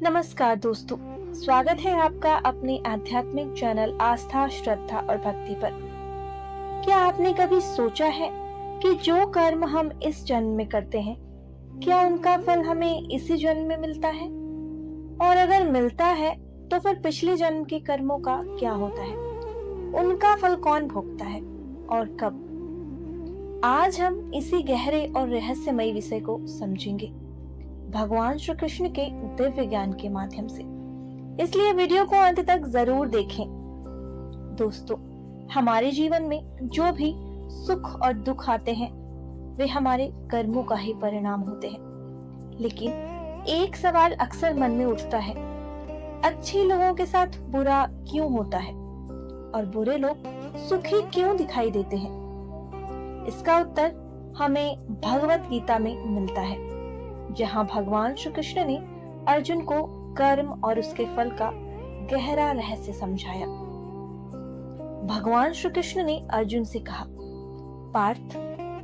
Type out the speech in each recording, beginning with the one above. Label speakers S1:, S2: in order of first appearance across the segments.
S1: नमस्कार दोस्तों, स्वागत है आपका अपने आध्यात्मिक चैनल आस्था, श्रद्धा और भक्ति पर। क्या आपने कभी सोचा है कि जो कर्म हम इस जन्म में करते हैं, क्या उनका फल हमें इसी जन्म में मिलता है? और अगर मिलता है, तो फिर पिछले जन्म के कर्मों का क्या होता है? उनका फल कौन भोगता है और कब? आज हम इसी गहरे और रहस्यमयी विषय को समझेंगे भगवान श्री कृष्ण के दिव्य ज्ञान के माध्यम से। इसलिए वीडियो को अंत तक जरूर देखें। दोस्तों, हमारे जीवन में जो भी सुख और दुख आते हैं, वे हमारे कर्मों का ही परिणाम होते हैं। लेकिन एक सवाल अक्सर मन में उठता है, अच्छे लोगों के साथ बुरा क्यों होता है और बुरे लोग सुखी क्यों दिखाई देते हैं? इसका उत्तर हमें भगवत गीता में मिलता है, जहां भगवान श्री कृष्ण ने अर्जुन को कर्म और उसके फल का गहरा रहस्य समझाया। भगवान श्री कृष्ण ने अर्जुन से कहा, पार्थ,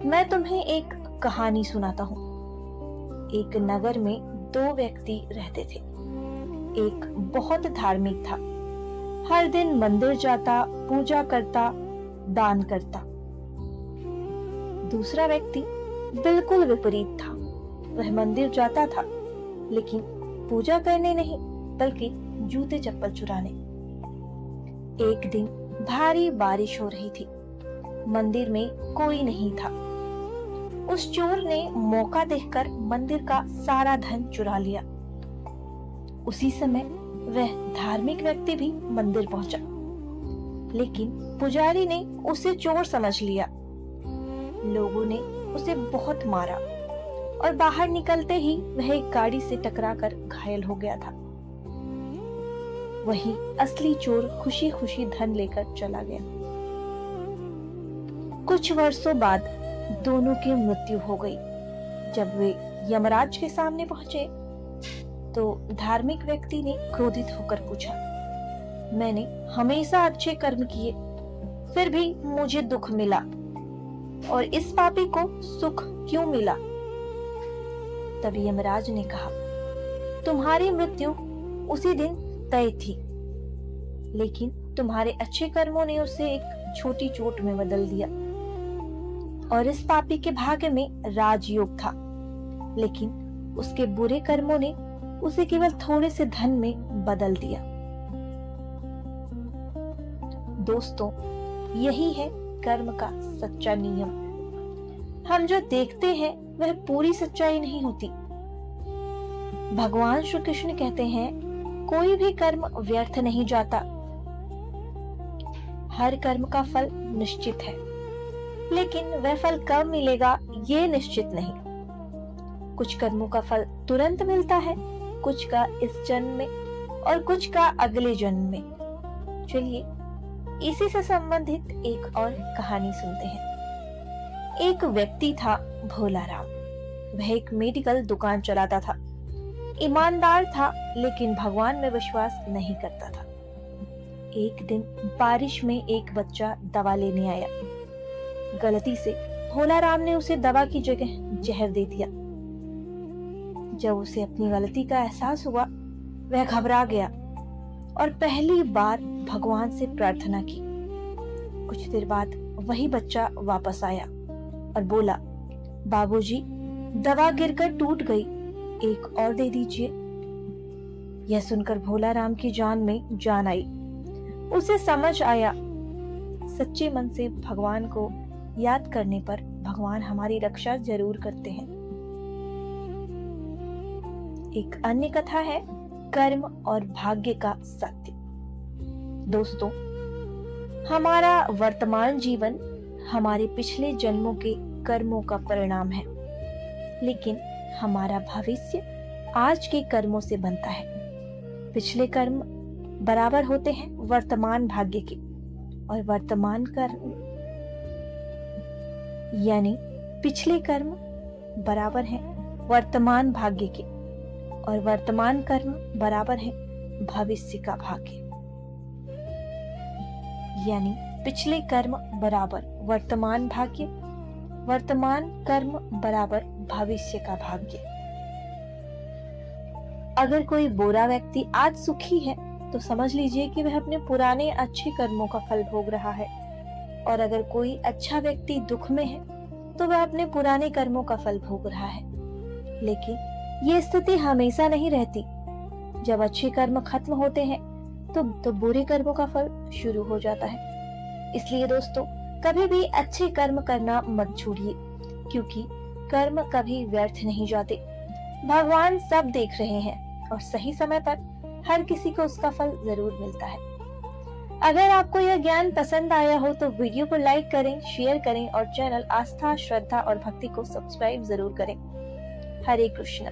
S1: मैं तुम्हें एक कहानी सुनाता हूँ। एक नगर में दो व्यक्ति रहते थे। एक बहुत धार्मिक था, हर दिन मंदिर जाता, पूजा करता, दान करता। दूसरा व्यक्ति बिल्कुल विपरीत था। वह मंदिर जाता था, लेकिन पूजा करने नहीं, बल्कि जूते चप्पल चुराने। एक दिन भारी बारिश हो रही थी। मंदिर में कोई नहीं था। उस चोर ने मौका देखकर मंदिर का सारा धन चुरा लिया। उसी समय वह धार्मिक व्यक्ति भी मंदिर पहुंचा, लेकिन पुजारी ने उसे चोर समझ लिया। लोगों ने उसे बहुत मारा और बाहर निकलते ही वह एक गाड़ी से टकराकर घायल हो गया था। वही असली चोर खुशी खुशी धन लेकर चला गया। कुछ वर्षों बाद दोनों की मृत्यु हो गई। जब वे यमराज के सामने पहुंचे, तो धार्मिक व्यक्ति ने क्रोधित होकर पूछा, मैंने हमेशा अच्छे कर्म किए, फिर भी मुझे दुख मिला, और इस पापी को सुख क्यों मिला? तभी यमराज ने कहा, तुम्हारी मृत्यु उसी दिन तय थी, लेकिन तुम्हारे अच्छे कर्मों ने उसे एक छोटी चोट में बदल दिया। और इस पापी के भाग्य में राजयोग था, लेकिन उसके बुरे कर्मों ने उसे केवल थोड़े से धन में बदल दिया। दोस्तों, यही है कर्म का सच्चा नियम। हम जो देखते हैं वह पूरी सच्चाई नहीं होती। भगवान श्री कृष्ण कहते हैं, कोई भी कर्म व्यर्थ नहीं जाता। हर कर्म का फल निश्चित है, लेकिन वह फल कब मिलेगा ये निश्चित नहीं। कुछ कर्मों का फल तुरंत मिलता है, कुछ का इस जन्म में और कुछ का अगले जन्म में। चलिए इसी से संबंधित एक और कहानी सुनते हैं। एक व्यक्ति था भोला राम। वह एक मेडिकल दुकान चलाता था। ईमानदार था, लेकिन भगवान में विश्वास नहीं करता था। एक दिन बारिश में एक बच्चा दवा लेने आया। गलती से भोला राम ने उसे दवा की जगह जहर दे दिया। जब उसे अपनी गलती का एहसास हुआ, वह घबरा गया और पहली बार भगवान से प्रार्थना की। कुछ देर बाद वही बच्चा वापस आया और बोला, बाबूजी, दवा गिरकर टूट गई, एक और दे दीजिए। यह सुनकर भोला राम की जान में जान आई। उसे समझ आया, सच्चे मन से भगवान को याद करने पर भगवान हमारी रक्षा जरूर करते हैं। एक अन्य कथा है, कर्म और भाग्य का सत्य। दोस्तों, हमारा वर्तमान जीवन हमारे पिछले जन्मों के कर्मों का परिणाम है, लेकिन हमारा भविष्य आज के कर्मों से बनता है। पिछले कर्म बराबर होते हैं वर्तमान भाग्य के, और वर्तमान कर्म यानी पिछले कर्म बराबर हैं वर्तमान भाग्य के, और वर्तमान कर्म बराबर है भविष्य का भाग्य। यानी पिछले कर्म बराबर वर्तमान भाग्य, वर्तमान कर्म बराबर भविष्य का भाग्य। अगर कोई बुरा व्यक्ति आज सुखी है तो समझ लीजिए कि वह अपने पुराने अच्छे कर्मों का फल भोग रहा है, और अगर कोई अच्छा व्यक्ति दुख में है तो वह अपने पुराने कर्मों का फल भोग रहा है। लेकिन ये स्थिति हमेशा नहीं रहती। जब अच्छे कर्म खत्म होते हैं तो बुरे कर्मों का फल शुरू हो जाता है। इसलिए दोस्तों, कभी भी अच्छे कर्म करना मत छोड़िए, क्योंकि कर्म कभी व्यर्थ नहीं जाते। भगवान सब देख रहे हैं और सही समय पर हर किसी को उसका फल जरूर मिलता है। अगर आपको यह ज्ञान पसंद आया हो तो वीडियो को लाइक करें, शेयर करें और चैनल आस्था, श्रद्धा और भक्ति को सब्सक्राइब जरूर करें। हरे कृष्ण।